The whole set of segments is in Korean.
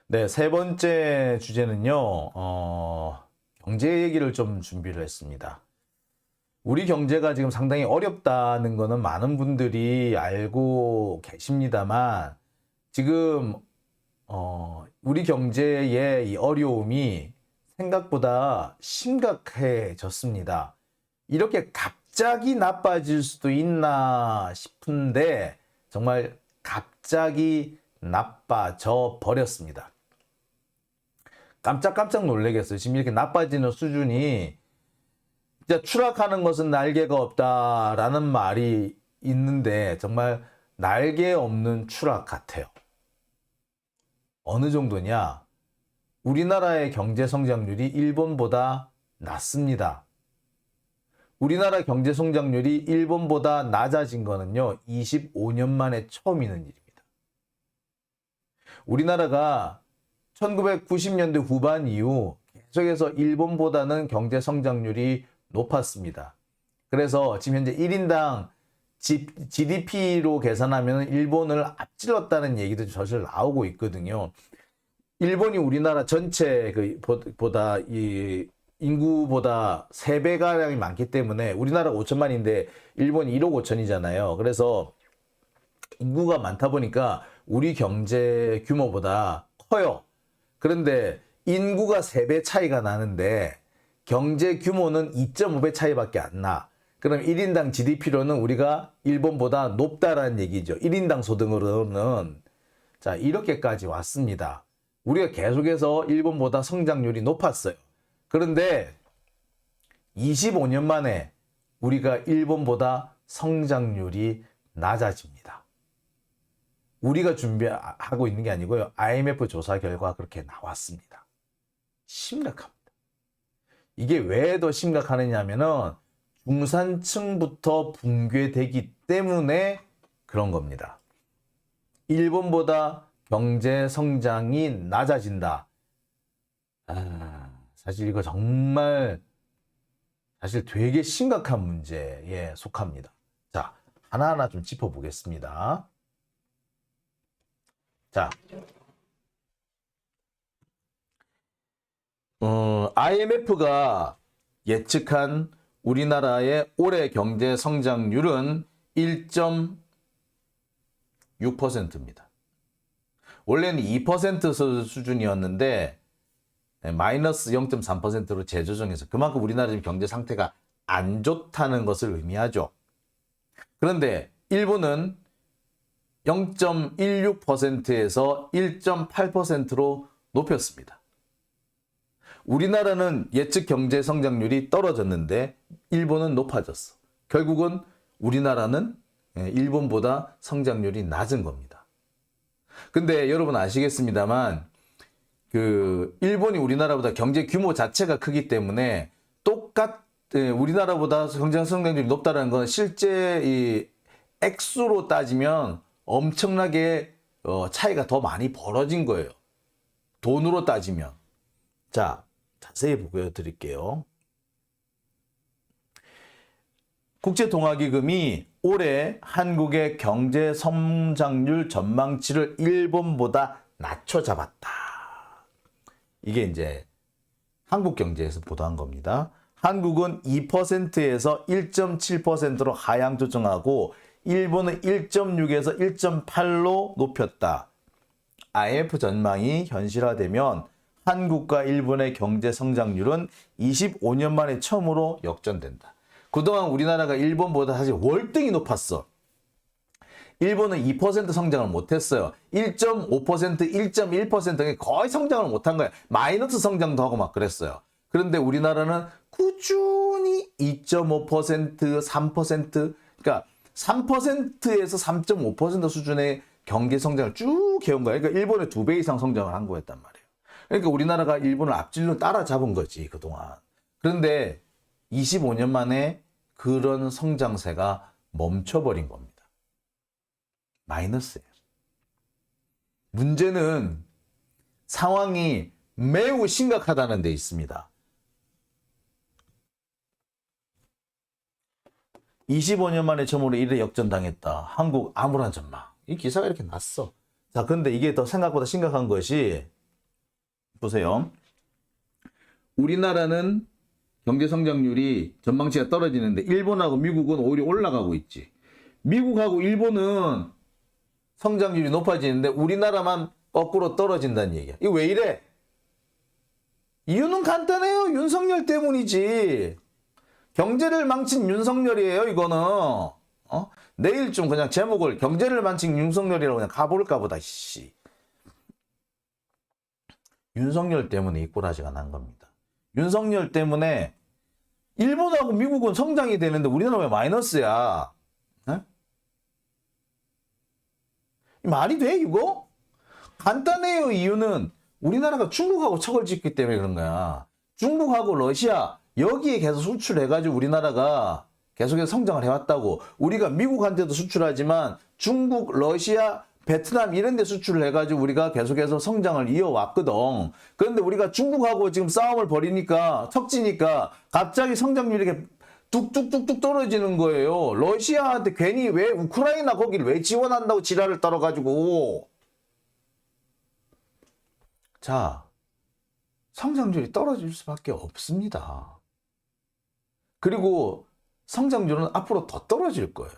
네, 세 번째 주제는요, 경제 얘기를 좀 준비를 했습니다. 우리 경제가 지금 상당히 어렵다는 거는 많은 분들이 알고 계십니다만, 지금, 우리 경제의 이 어려움이 생각보다 심각해졌습니다. 이렇게 갑자기 나빠질 수도 있나 싶은데, 정말 갑자기 나빠져 버렸습니다. 깜짝깜짝 놀라겠어요. 지금 이렇게 나빠지는 수준이 진짜 추락하는 것은 날개가 없다라는 말이 있는데 정말 날개 없는 추락 같아요. 어느 정도냐? 우리나라의 경제 성장률이 일본보다 낮습니다. 우리나라 경제 성장률이 일본보다 낮아진 거는요, 25년 만에 처음 있는 일입니다. 우리나라가 1990년대 후반 이후 계속해서 일본보다는 경제 성장률이 높았습니다. 그래서 지금 현재 1인당 GDP로 계산하면 일본을 앞질렀다는 얘기도 사실 나오고 있거든요. 일본이 우리나라 전체 보다 이 인구보다 3배가량이 많기 때문에 우리나라가 5천만인데 일본이 1억 5천이잖아요. 그래서 인구가 많다 보니까 우리 경제 규모보다 커요. 그런데 인구가 3배 차이가 나는데 경제 규모는 2.5배 차이밖에 안 나. 그럼 1인당 GDP로는 우리가 일본보다 높다라는 얘기죠. 1인당 소득으로는. 자, 이렇게까지 왔습니다. 우리가 계속해서 일본보다 성장률이 높았어요. 그런데 25년 만에 우리가 일본보다 성장률이 낮아집니다. 우리가 준비하고 있는 게 아니고요. IMF 조사 결과 그렇게 나왔습니다. 심각합니다. 이게 왜 더 심각하느냐 하면은 중산층부터 붕괴되기 때문에 그런 겁니다. 일본보다 경제 성장이 낮아진다. 사실 이거 정말 사실 되게 심각한 문제에 속합니다. 자, 하나하나 좀 짚어보겠습니다. 자, IMF가 예측한 우리나라의 올해 경제 성장률은 1.6%입니다. 원래는 2% 수준이었는데 마이너스 0.3%로 재조정해서 그만큼 우리나라 지금 경제 상태가 안 좋다는 것을 의미하죠. 그런데 일본은 0.16%에서 1.8%로 높였습니다. 우리나라는 예측 경제 성장률이 떨어졌는데 일본은 높아졌어. 결국은 우리나라는 일본보다 성장률이 낮은 겁니다. 근데 여러분 아시겠습니다만 일본이 우리나라보다 경제 규모 자체가 크기 때문에 우리나라보다 경제 성장률이 높다는 건 실제 이 액수로 따지면 엄청나게 차이가 더 많이 벌어진 거예요. 돈으로 따지면. 자, 자세히 보여드릴게요. 국제통화기금이 올해 한국의 경제 성장률 전망치를 일본보다 낮춰 잡았다. 이게 이제 한국 경제에서 보도한 겁니다. 한국은 2%에서 1.7%로 하향 조정하고 일본은 1.6에서 1.8로 높였다. IMF 전망이 현실화되면 한국과 일본의 경제 성장률은 25년 만에 처음으로 역전된다. 그동안 우리나라가 일본보다 사실 월등히 높았어. 일본은 2% 성장을 못했어요. 1.5%, 1.1% 거의 성장을 못한 거야. 마이너스 성장도 하고 막 그랬어요. 그런데 우리나라는 꾸준히 2.5%, 3%, 그러니까 3%에서 3.5% 수준의 경제 성장을 쭉 해온 거야. 그러니까 일본의 2배 이상 성장을 한 거였단 말이에요. 그러니까 우리나라가 일본을 앞질러 따라잡은 거지, 그동안. 그런데 25년 만에 그런 성장세가 멈춰버린 겁니다. 마이너스예요. 문제는 상황이 매우 심각하다는 데 있습니다. 25년 만에 처음으로 이래 역전당했다. 한국 암울한 전망. 이 기사가 이렇게 났어. 자, 근데 이게 더 생각보다 심각한 것이 보세요. 우리나라는 경제 성장률이 전망치가 떨어지는데 일본하고 미국은 오히려 올라가고 있지. 미국하고 일본은 성장률이 높아지는데 우리나라만 거꾸로 떨어진다는 얘기야. 이거 왜 이래? 이유는 간단해요. 윤석열 때문이지. 경제를 망친 윤석열이에요, 이거는. 내일 좀 그냥 제목을 경제를 망친 윤석열이라고 그냥 가볼까 보다, 씨. 윤석열 때문에 이 꼬라지가 난 겁니다. 윤석열 때문에 일본하고 미국은 성장이 되는데 우리나라 왜 마이너스야? 에? 말이 돼, 이거? 간단해요, 이유는. 우리나라가 중국하고 척을 짓기 때문에 그런 거야. 중국하고 러시아, 여기에 계속 수출해가지고 우리나라가 계속해서 성장을 해왔다고. 우리가 미국한테도 수출하지만 중국, 러시아, 베트남 이런 데 수출을 해가지고 우리가 계속해서 성장을 이어왔거든. 그런데 우리가 중국하고 지금 싸움을 벌이니까, 척지니까 갑자기 성장률이 이렇게 뚝뚝뚝뚝 떨어지는 거예요. 러시아한테 괜히 왜 우크라이나 거기를 왜 지원한다고 지랄을 떨어가지고. 자, 성장률이 떨어질 수밖에 없습니다. 그리고 성장률은 앞으로 더 떨어질 거예요.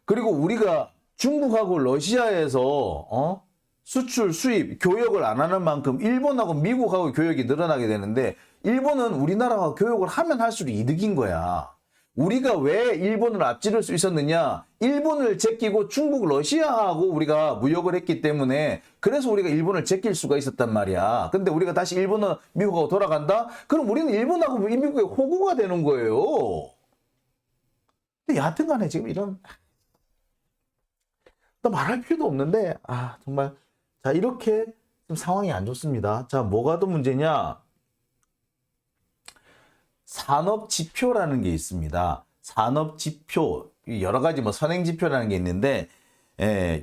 그리고 우리가 중국하고 러시아에서 수출, 수입, 교역을 안 하는 만큼 일본하고 미국하고 교역이 늘어나게 되는데 일본은 우리나라와 교역을 하면 할수록 이득인 거야. 우리가 왜 일본을 앞지를 수 있었느냐? 일본을 제끼고 중국, 러시아하고 우리가 무역을 했기 때문에 그래서 우리가 일본을 제낄 수가 있었단 말이야. 근데 우리가 다시 일본은 미국하고 돌아간다? 그럼 우리는 일본하고 미국의 호구가 되는 거예요. 근데 여하튼 간에 지금 이런 또 말할 필요도 없는데 정말 자 이렇게 좀 상황이 안 좋습니다. 자 뭐가 더 문제냐? 산업지표라는 게 있습니다. 산업지표, 여러 가지 뭐 선행지표라는 게 있는데,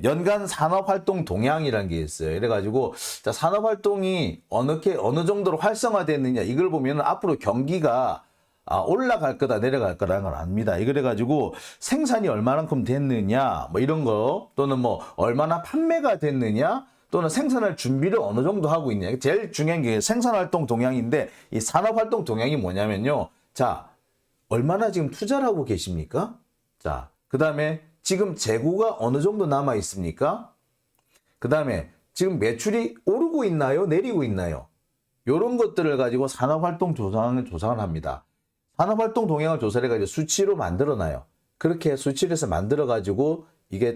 연간 산업활동 동향이라는 게 있어요. 이래가지고, 자, 산업활동이 어느 정도로 활성화됐느냐, 이걸 보면 앞으로 경기가 올라갈 거다, 내려갈 거라는 걸 압니다. 이래가지고 생산이 얼마만큼 됐느냐, 뭐 이런 거, 또는 뭐 얼마나 판매가 됐느냐, 또는 생산할 준비를 어느 정도 하고 있냐. 제일 중요한 게 생산활동 동향인데 이 산업활동 동향이 뭐냐면요. 자, 얼마나 지금 투자를 하고 계십니까? 자, 그 다음에 지금 재고가 어느 정도 남아 있습니까? 그 다음에 지금 매출이 오르고 있나요? 내리고 있나요? 이런 것들을 가지고 산업활동 조상을 합니다. 산업활동 동향을 조사를 해가지고 수치로 만들어놔요. 그렇게 수치를 해서 만들어가지고 이게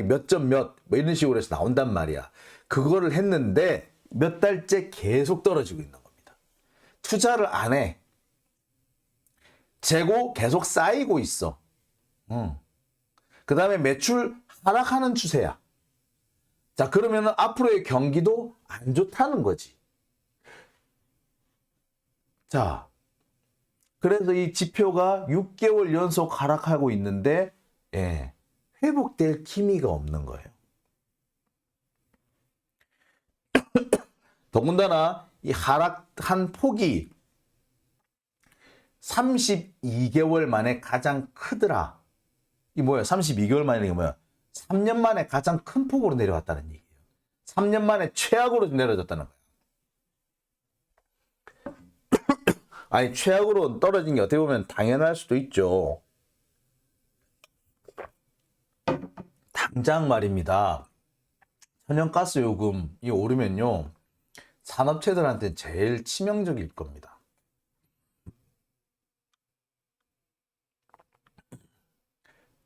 몇 점 몇 뭐 이런 식으로 해서 나온단 말이야. 그거를 했는데 몇 달째 계속 떨어지고 있는 겁니다. 투자를 안 해. 재고 계속 쌓이고 있어. 그 다음에 매출 하락하는 추세야. 자, 그러면 앞으로의 경기도 안 좋다는 거지. 자, 그래서 이 지표가 6개월 연속 하락하고 있는데, 회복될 기미가 없는 거예요. 더군다나 이 하락한 폭이 32개월 만에 가장 크더라. 이 뭐야? 32개월 만에 이게 뭐야? 3년 만에 가장 큰 폭으로 내려왔다는 얘기예요. 3년 만에 최악으로 내려졌다는 거예요. 아니 최악으로 떨어진 게 어떻게 보면 당연할 수도 있죠. 당장 말입니다. 천연가스 요금이 오르면요. 산업체들한테 제일 치명적일 겁니다.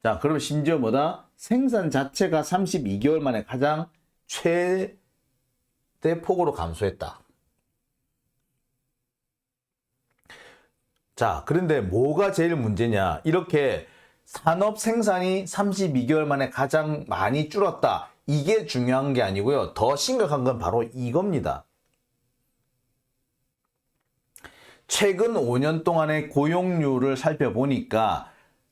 자, 그러면 심지어 뭐다? 생산 자체가 32개월 만에 가장 최대 폭으로 감소했다. 자, 그런데 뭐가 제일 문제냐? 이렇게 산업 생산이 32개월 만에 가장 많이 줄었다. 이게 중요한 게 아니고요. 더 심각한 건 바로 이겁니다. 최근 5년 동안의 고용률을 살펴보니까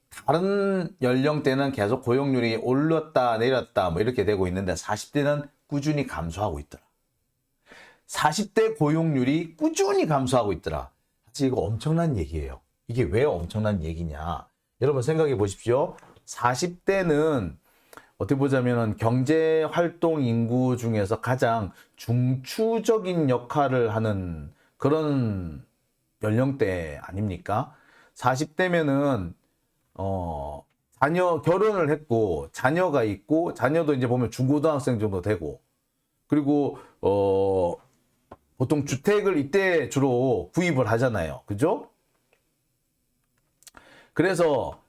다른 연령대는 계속 고용률이 올랐다 내렸다 뭐 이렇게 되고 있는데 40대는 꾸준히 감소하고 있더라. 40대 고용률이 꾸준히 감소하고 있더라. 사실 이거 엄청난 얘기예요. 이게 왜 엄청난 얘기냐. 여러분 생각해 보십시오. 40대는 어떻게 보자면은 경제 활동 인구 중에서 가장 중추적인 역할을 하는 그런 연령대 아닙니까? 40대면은 결혼을 했고 자녀가 있고 자녀도 이제 보면 중고등학생 정도 되고 그리고 보통 주택을 이때 주로 구입을 하잖아요. 그죠? 그래서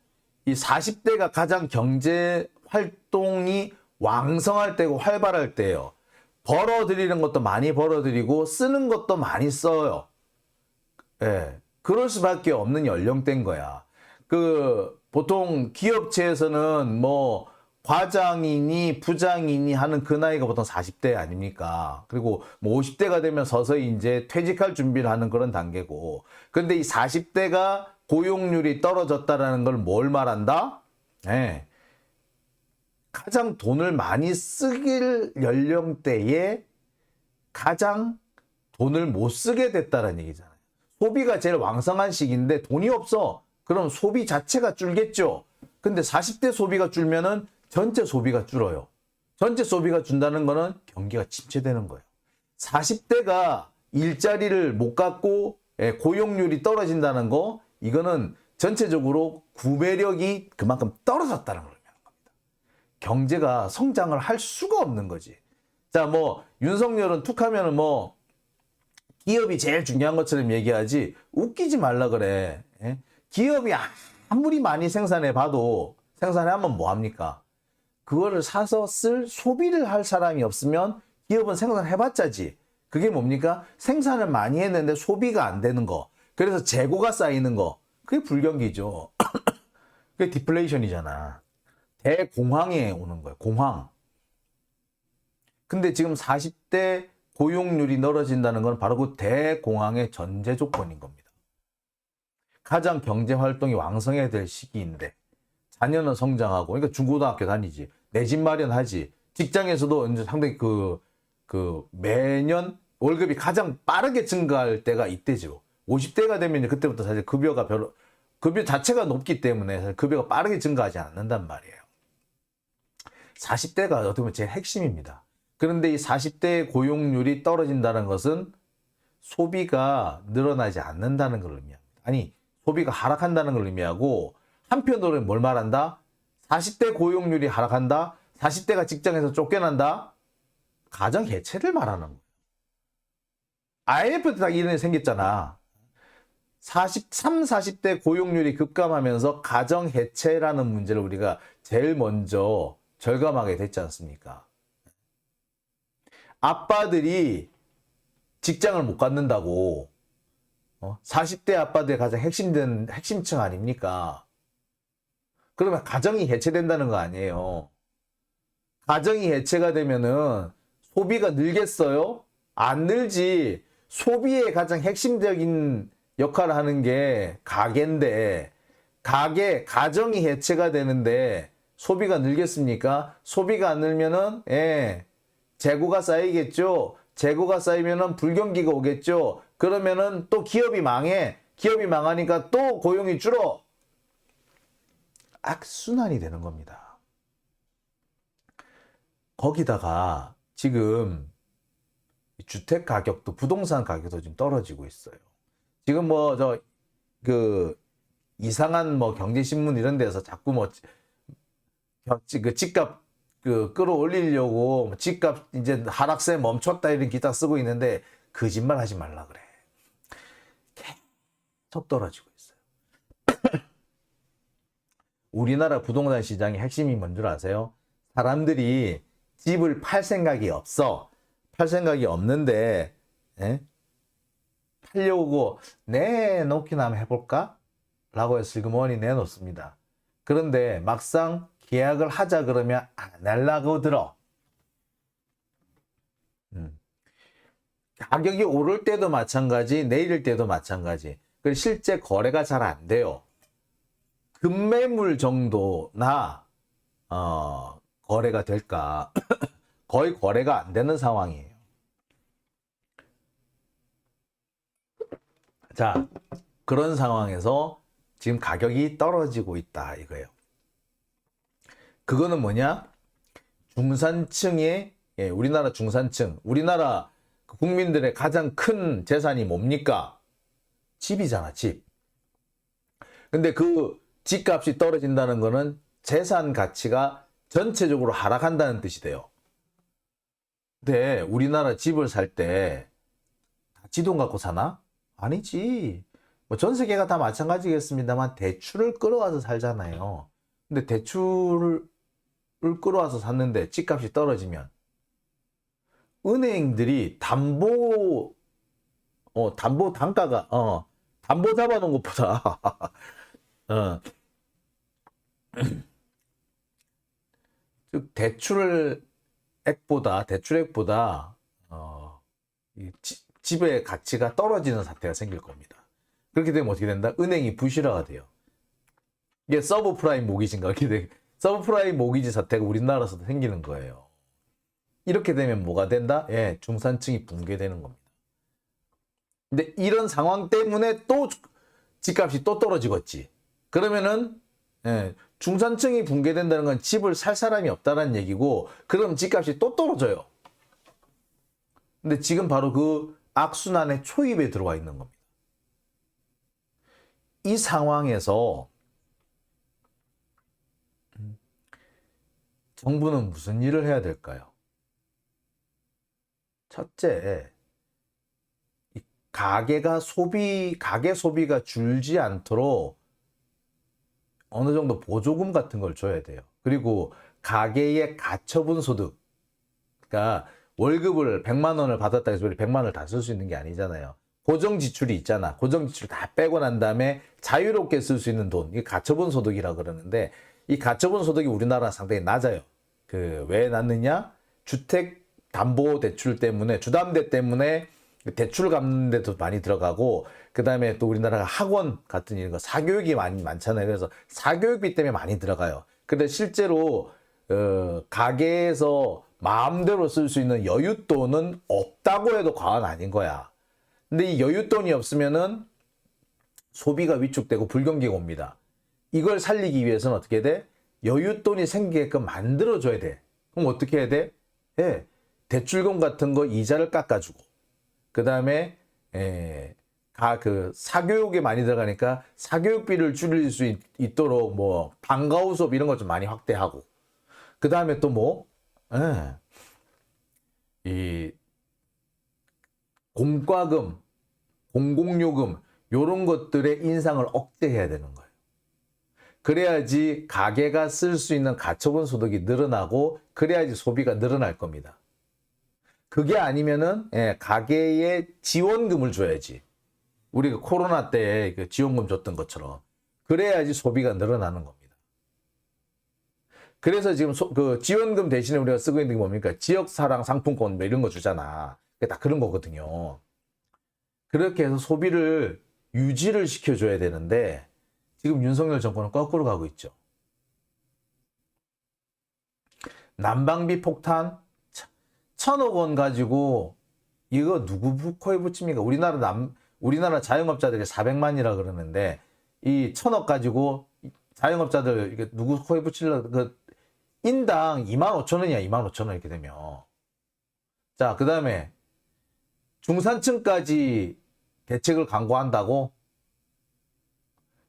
이 40대가 가장 경제 활동이 왕성할 때고 활발할 때예요. 벌어들이는 것도 많이 벌어들이고 쓰는 것도 많이 써요. 예. 그럴 수밖에 없는 연령대인 거야. 보통 기업체에서는 뭐 과장이니 부장이니 하는 그 나이가 보통 40대 아닙니까? 그리고 뭐 50대가 되면 서서히 이제 퇴직할 준비를 하는 그런 단계고. 근데 이 40대가 고용률이 떨어졌다라는 걸 뭘 말한다? 예. 가장 돈을 많이 쓰길 연령대에 가장 돈을 못 쓰게 됐다는 얘기잖아요. 소비가 제일 왕성한 시기인데 돈이 없어. 그럼 소비 자체가 줄겠죠. 근데 40대 소비가 줄면은 전체 소비가 줄어요. 전체 소비가 준다는 거는 경기가 침체되는 거예요. 40대가 일자리를 못 갖고 고용률이 떨어진다는 거, 이거는 전체적으로 구매력이 그만큼 떨어졌다는 걸 의미하는 겁니다. 경제가 성장을 할 수가 없는 거지. 자, 뭐 윤석열은 툭하면은 뭐 기업이 제일 중요한 것처럼 얘기하지 웃기지 말라 그래. 예? 기업이 아무리 많이 생산해 봐도 생산하면 뭐합니까? 그거를 사서 쓸 소비를 할 사람이 없으면 기업은 생산해봤자지. 그게 뭡니까? 생산을 많이 했는데 소비가 안 되는 거. 그래서 재고가 쌓이는 거. 그게 불경기죠. 그게 디플레이션이잖아. 대공황에 오는 거예요. 공황. 근데 지금 40대 고용률이 떨어진다는 건 바로 그 대공황의 전제 조건인 겁니다. 가장 경제 활동이 왕성해야 될 시기인데 자녀는 성장하고, 그러니까 중고등학교 다니지, 내 집 마련하지, 직장에서도 이제 상당히 매년 월급이 가장 빠르게 증가할 때가 이때죠. 50대가 되면 그때부터 사실 급여 자체가 높기 때문에 사실 급여가 빠르게 증가하지 않는단 말이에요. 40대가 어떻게 보면 제일 핵심입니다. 그런데 이 40대 고용률이 떨어진다는 것은 소비가 늘어나지 않는다는 걸 의미합니다. 아니, 소비가 하락한다는 걸 의미하고, 한편으로는 뭘 말한다? 40대 고용률이 하락한다? 40대가 직장에서 쫓겨난다? 가정 해체를 말하는 거예요. IMF 때 딱 이런 일이 생겼잖아. 40대 고용률이 급감하면서 가정 해체라는 문제를 우리가 제일 먼저 절감하게 됐지 않습니까? 아빠들이 직장을 못 갖는다고 40대 아빠들의 가장 핵심층 아닙니까? 그러면 가정이 해체된다는 거 아니에요. 가정이 해체가 되면은 소비가 늘겠어요? 안 늘지. 소비의 가장 핵심적인 역할을 하는 게 가게인데, 가정이 해체가 되는데 소비가 늘겠습니까? 소비가 안 늘면은 재고가 쌓이겠죠. 재고가 쌓이면은 불경기가 오겠죠. 그러면은 또 기업이 망해. 기업이 망하니까 또 고용이 줄어. 악순환이 되는 겁니다. 거기다가 지금 주택 가격도, 부동산 가격도 지금 떨어지고 있어요. 지금 이상한 경제신문 이런 데서 자꾸 집값 끌어올리려고 집값 이제 하락세 멈췄다 이런 기사 쓰고 있는데 거짓말 하지 말라 그래. 계속 떨어지고 있어요. 우리나라 부동산 시장의 핵심이 뭔 줄 아세요? 사람들이 집을 팔 생각이 없어. 팔 생각이 없는데 팔려고 내놓기나 한번 해볼까? 라고 해서 슬그머니 내놓습니다. 그런데 막상 계약을 하자 그러면 안 하려고 들어. 가격이 오를 때도 마찬가지, 내릴 때도 마찬가지. 그리고 실제 거래가 잘 안 돼요. 급매물 정도나 거래가 될까? 거의 거래가 안 되는 상황이에요. 자, 그런 상황에서 지금 가격이 떨어지고 있다 이거예요. 그거는 뭐냐? 중산층의 우리나라 중산층, 우리나라 국민들의 가장 큰 재산이 뭡니까? 집이잖아, 집. 근데 그 집값이 떨어진다는 거는 재산 가치가 전체적으로 하락한다는 뜻이 돼요. 근데 우리나라 집을 살 때 지 돈 갖고 사나? 아니지. 뭐 전 세계가 다 마찬가지겠습니다만 대출을 끌어와서 살잖아요. 근데 대출을 끌어와서 샀는데 집값이 떨어지면 은행들이 담보 단가가 담보 잡아놓은 것보다 즉 대출액보다 집의 가치가 떨어지는 사태가 생길 겁니다. 그렇게 되면 어떻게 된다? 은행이 부실화가 돼요. 이게 서브프라임 모기지인가? 이렇게 돼. 서브프라임 모기지 사태가 우리나라에서도 생기는 거예요. 이렇게 되면 뭐가 된다? 중산층이 붕괴되는 겁니다. 근데 이런 상황 때문에 또 집값이 또 떨어지겠지. 그러면은 중산층이 붕괴된다는 건 집을 살 사람이 없다는 얘기고, 그럼 집값이 또 떨어져요. 근데 지금 바로 그 악순환의 초입에 들어와 있는 겁니다. 이 상황에서 정부는 무슨 일을 해야 될까요? 첫째, 가계 소비가 줄지 않도록 어느 정도 보조금 같은 걸 줘야 돼요. 그리고 가계의 가처분 소득, 그러니까 월급을 100만 원을 받았다 해서 우리 100만 원을 다 쓸 수 있는 게 아니잖아요. 고정 지출이 있잖아. 고정 지출 다 빼고 난 다음에 자유롭게 쓸 수 있는 돈, 이게 가처분 소득이라고 그러는데, 이 가처분 소득이 우리나라 상당히 낮아요. 왜 낮느냐? 주택 담보 대출 때문에, 주담대 때문에 대출 갚는 데도 많이 들어가고, 그 다음에 또 우리나라가 학원 같은 이런 거 사교육이 많잖아요. 그래서 사교육비 때문에 많이 들어가요. 근데 실제로 가게에서 마음대로 쓸 수 있는 여윳돈은 없다고 해도 과언 아닌 거야. 근데 이 여윳돈이 없으면은 소비가 위축되고 불경기가 옵니다. 이걸 살리기 위해서는 어떻게 돼? 여윳돈이 생기게끔 만들어줘야 돼. 그럼 어떻게 해야 돼? 대출금 같은 거 이자를 깎아주고, 그 다음에 사교육에 많이 들어가니까 사교육비를 줄일 수 있도록 뭐 방과후 수업 이런 것 좀 많이 확대하고, 그 다음에 또 이 공과금, 공공요금 요런 것들의 인상을 억제해야 되는 거예요. 그래야지 가게가 쓸 수 있는 가처분 소득이 늘어나고, 그래야지 소비가 늘어날 겁니다. 그게 아니면은 가게에 지원금을 줘야지. 우리가 코로나 때 그 지원금 줬던 것처럼. 그래야지 소비가 늘어나는 겁니다. 그래서 지금 그 지원금 대신에 우리가 쓰고 있는 게 뭡니까? 지역사랑 상품권 뭐 이런 거 주잖아. 그게 다 그런 거거든요. 그렇게 해서 소비를 유지를 시켜줘야 되는데, 지금 윤석열 정권은 거꾸로 가고 있죠. 난방비 폭탄 1,000억 원 가지고 이거 누구 코에 붙입니까? 우리나라 자영업자들이 400만이라 그러는데, 이 1,000억 가지고 자영업자들 이게 누구 코에 붙이려고, 인당 25,000원이야. 25,000원 이렇게 되면. 자, 그 다음에 중산층까지 대책을 강구한다고?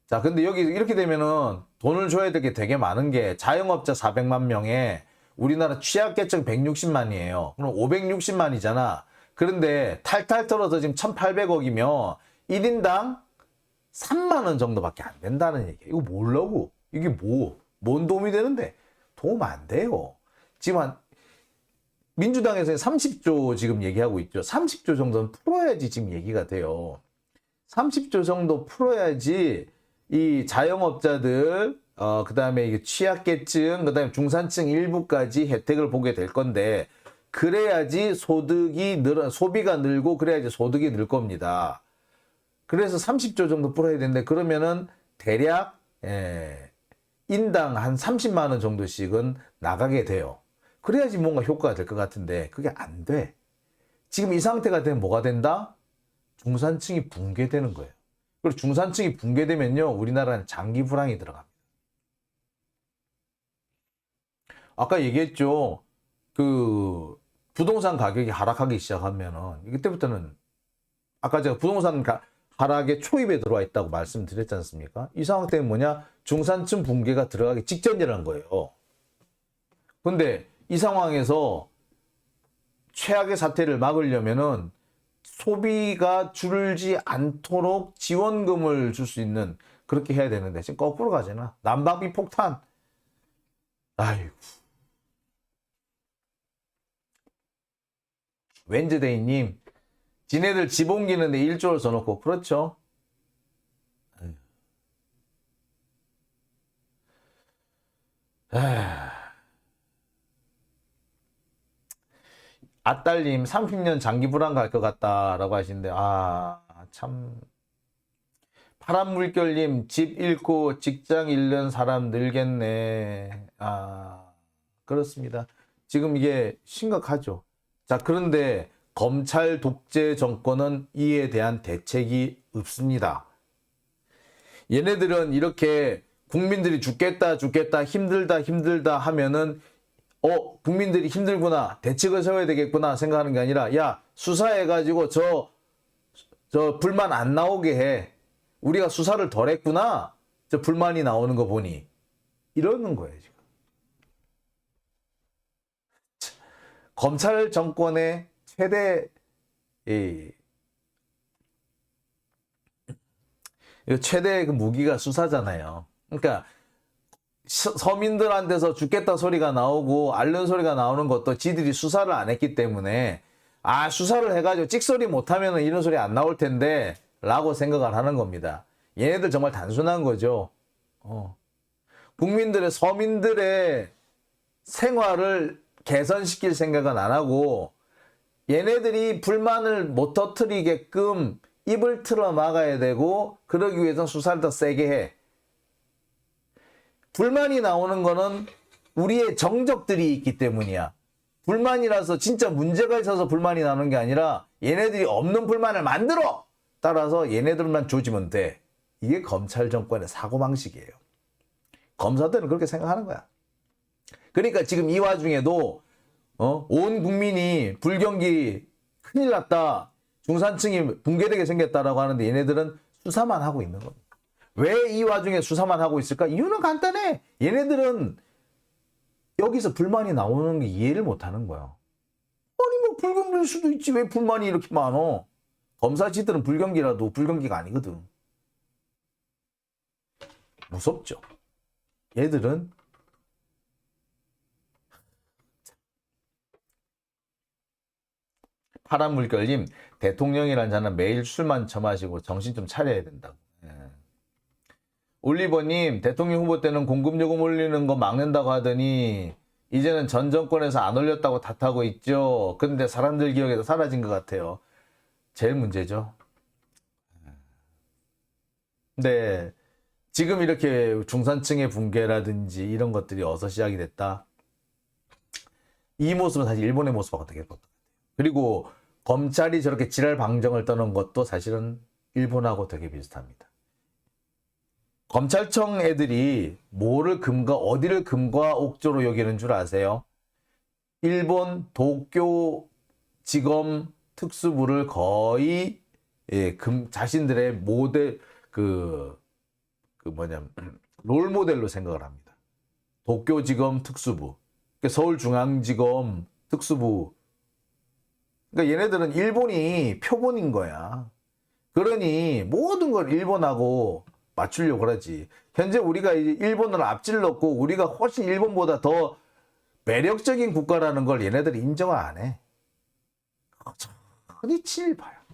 자, 근데 여기 이렇게 되면은 돈을 줘야 될 게 되게 많은 게, 자영업자 400만 명에 우리나라 취약계층 160만이에요. 그럼 560만이잖아. 그런데 탈탈 털어서 지금 1,800억이면 1인당 3만 원 정도밖에 안 된다는 얘기야. 이거 뭐라고? 이게 뭔 도움이 되는데? 도움 안 돼요. 지금 민주당에서는 30조 지금 얘기하고 있죠. 30조 정도는 풀어야지 지금 얘기가 돼요. 30조 정도 풀어야지 이 자영업자들, 그 다음에 취약계층, 그 다음에 중산층 일부까지 혜택을 보게 될 건데, 그래야지 소비가 늘고, 그래야지 소득이 늘 겁니다. 그래서 30조 정도 풀어야 되는데, 그러면은 대략 인당 한 30만 원 정도씩은 나가게 돼요. 그래야지 뭔가 효과가 될 것 같은데 그게 안 돼. 지금 이 상태가 되면 뭐가 된다? 중산층이 붕괴되는 거예요. 그리고 중산층이 붕괴되면요, 우리나라는 장기 불황이 들어갑니다. 아까 얘기했죠. 그 부동산 가격이 하락하기 시작하면은 이때부터는 아까 제가 부동산 하락의 초입에 들어와 있다고 말씀드렸지 않습니까? 이 상황 때문에 뭐냐? 중산층 붕괴가 들어가기 직전이라는 거예요. 근데 이 상황에서 최악의 사태를 막으려면은 소비가 줄지 않도록 지원금을 줄 수 있는 그렇게 해야 되는데 지금 거꾸로 가잖아. 난방비 폭탄. 아이고. 웬즈데이님, 지네들 집 옮기는데 1조를 써놓고, 그렇죠? 아딸님, 30년 장기 불안 갈 것 같다라고 하시는데, 참. 파란 물결님, 집 잃고 직장 잃는 사람 늘겠네. 그렇습니다. 지금 이게 심각하죠. 자, 그런데 검찰 독재 정권은 이에 대한 대책이 없습니다. 얘네들은 이렇게 국민들이 죽겠다 힘들다 하면은 국민들이 힘들구나, 대책을 세워야 되겠구나 생각하는 게 아니라, 야, 수사해가지고 저 불만 안 나오게 해. 우리가 수사를 덜 했구나. 저 불만이 나오는 거 보니. 이러는 거예요, 지금. 검찰 정권의 최대 최대 그 무기가 수사잖아요. 그러니까 서민들한테서 죽겠다 소리가 나오고 앓는 소리가 나오는 것도 지들이 수사를 안 했기 때문에 수사를 해가지고 찍소리 못하면 이런 소리 안 나올 텐데 라고 생각을 하는 겁니다. 얘네들 정말 단순한 거죠. 국민들의 서민들의 생활을 개선시킬 생각은 안 하고 얘네들이 불만을 못 터뜨리게끔 입을 틀어 막아야 되고, 그러기 위해서는 수사를 더 세게 해. 불만이 나오는 거는 우리의 정적들이 있기 때문이야. 불만이라서 진짜 문제가 있어서 불만이 나는 게 아니라 얘네들이 없는 불만을 만들어! 따라서 얘네들만 조지면 돼. 이게 검찰 정권의 사고방식이에요. 검사들은 그렇게 생각하는 거야. 그러니까 지금 이 와중에도 온 국민이 불경기 큰일 났다, 중산층이 붕괴되게 생겼다라고 하는데 얘네들은 수사만 하고 있는 겁니다. 왜 이 와중에 수사만 하고 있을까? 이유는 간단해. 얘네들은 여기서 불만이 나오는 게 이해를 못하는 거야. 아니 뭐 불경기일 수도 있지, 왜 불만이 이렇게 많어? 검사지들은 불경기라도 불경기가 아니거든. 무섭죠. 얘들은 파란 물결님, 대통령이란 자는 매일 술만 처마시고 정신 좀 차려야 된다고. 올리버님, 대통령 후보 때는 공급요금 올리는 거 막는다고 하더니 이제는 전 정권에서 안 올렸다고 탓하고 있죠. 근데 사람들 기억에서 사라진 것 같아요. 제일 문제죠. 근데 지금 이렇게 중산층의 붕괴라든지 이런 것들이 어디서 시작이 됐다? 이 모습은 사실 일본의 모습하고 되게 똑같아요. 그리고 검찰이 저렇게 지랄 방정을 떠는 것도 사실은 일본하고 되게 비슷합니다. 검찰청 애들이 뭐를 금과 어디를 금과 옥조로 여기는 줄 아세요? 일본 도쿄지검 특수부를 거의 자신들의 모델 롤 모델로 생각을 합니다. 도쿄지검 특수부, 서울중앙지검 특수부. 그러니까 얘네들은 일본이 표본인 거야. 그러니 모든 걸 일본하고 맞추려고 그러지. 현재 우리가 일본을 앞질렀고 우리가 훨씬 일본보다 더 매력적인 국가라는 걸 얘네들이 인정을 안 해. 흔히 친일파야.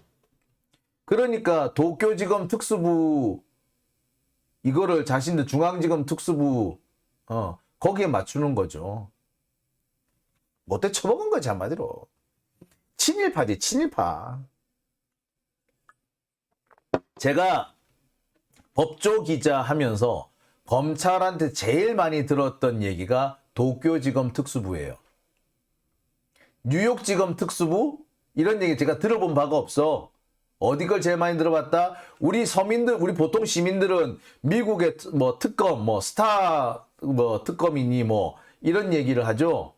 그러니까 도쿄지검 특수부 이거를 자신들 중앙지검 특수부 거기에 맞추는 거죠. 못돼 처먹은 거지 한마디로. 친일파지, 친일파. 제가 법조 기자 하면서 검찰한테 제일 많이 들었던 얘기가 도쿄지검 특수부예요. 뉴욕지검 특수부? 이런 얘기 제가 들어본 바가 없어. 어디 걸 제일 많이 들어봤다? 우리 서민들, 우리 보통 시민들은 미국의 뭐 특검, 뭐 스타 뭐 특검이니 뭐 이런 얘기를 하죠.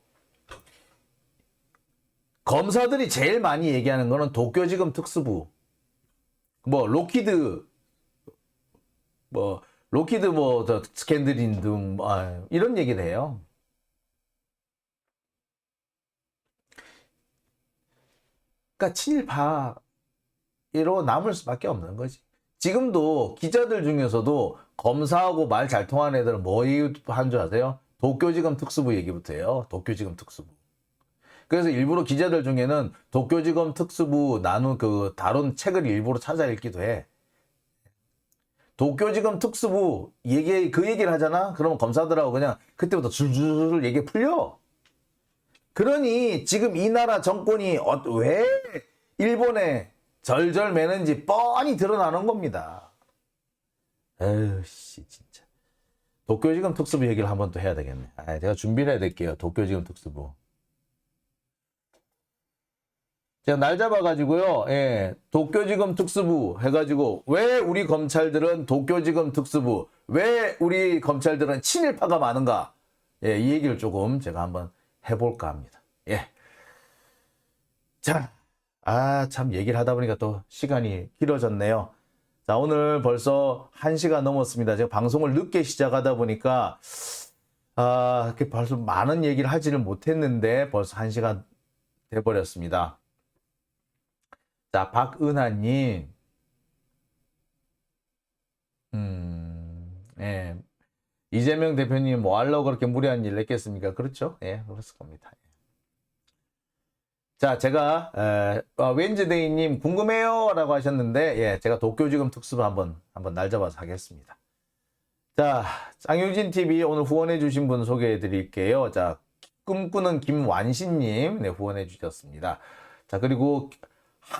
검사들이 제일 많이 얘기하는 거는 도쿄지검 특수부, 뭐 로키드 저 스캔들인 등 이런 얘기를 해요. 그러니까 친일파로 남을 수밖에 없는 거지. 지금도 기자들 중에서도 검사하고 말 잘 통하는 애들은 뭐 얘기한 줄 아세요? 도쿄지검 특수부 얘기부터 해요. 도쿄지검 특수부. 그래서 일부러 기자들 중에는 도쿄지검 특수부 다룬 책을 일부러 찾아 읽기도 해. 도쿄지검 특수부 그 얘기를 하잖아? 그러면 검사들하고 그냥 그때부터 줄줄 얘기 풀려. 그러니 지금 이 나라 정권이 왜 일본에 절절 매는지 뻔히 드러나는 겁니다. 에휴, 씨, 진짜. 도쿄지검 특수부 얘기를 한 번 또 해야 되겠네. 제가 준비를 해야 될게요. 도쿄지검 특수부. 제가 날 잡아가지고요, 도쿄지검 특수부 해가지고, 왜 우리 검찰들은 도쿄지검 특수부, 왜 우리 검찰들은 친일파가 많은가, 이 얘기를 조금 제가 한번 해볼까 합니다. 자, 참 얘기를 하다 보니까 또 시간이 길어졌네요. 자, 오늘 벌써 1시가 넘었습니다. 제가 방송을 늦게 시작하다 보니까, 이렇게 벌써 많은 얘기를 하지는 못했는데, 벌써 1시간 돼버렸습니다. 자, 박은하님. 이재명 대표님 뭐 하려고 그렇게 무리한 일을 했겠습니까? 그렇죠? 그랬을 겁니다. 자, 제가, 웬즈데이님 궁금해요? 라고 하셨는데, 제가 도쿄지검 특수부 한번 날 잡아서 하겠습니다. 자, 짱유진TV 오늘 후원해주신 분 소개해 드릴게요. 자, 꿈꾸는 김완신님, 후원해 주셨습니다. 자, 그리고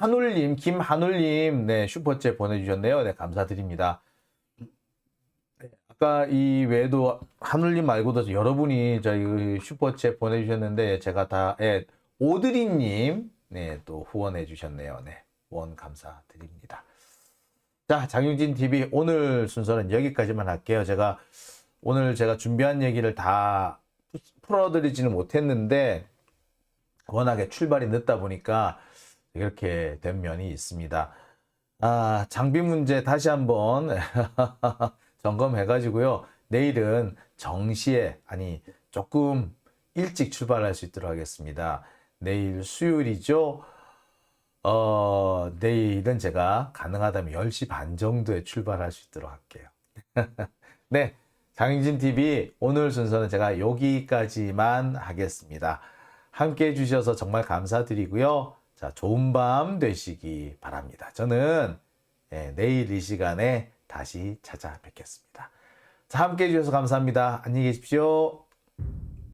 김한울님, 슈퍼챗 보내주셨네요. 감사드립니다. 아까 이 외에도 한울님 말고도 여러분이 저희 슈퍼챗 보내주셨는데, 제가 다, 오드리님, 또 후원해 주셨네요. 후원 감사드립니다. 자, 장윤진TV 오늘 순서는 여기까지만 할게요. 오늘 제가 준비한 얘기를 다 풀어드리지는 못했는데, 워낙에 출발이 늦다 보니까, 이렇게 된 면이 있습니다. 장비 문제 다시 한번 점검해가지고요. 내일은 정시에, 조금 일찍 출발할 수 있도록 하겠습니다. 내일 수요일이죠. 내일은 제가 가능하다면 10시 반 정도에 출발할 수 있도록 할게요. 장윤진TV 오늘 순서는 제가 여기까지만 하겠습니다. 함께 해주셔서 정말 감사드리고요. 자, 좋은 밤 되시기 바랍니다. 저는 내일 이 시간에 다시 찾아뵙겠습니다. 자, 함께 해주셔서 감사합니다. 안녕히 계십시오.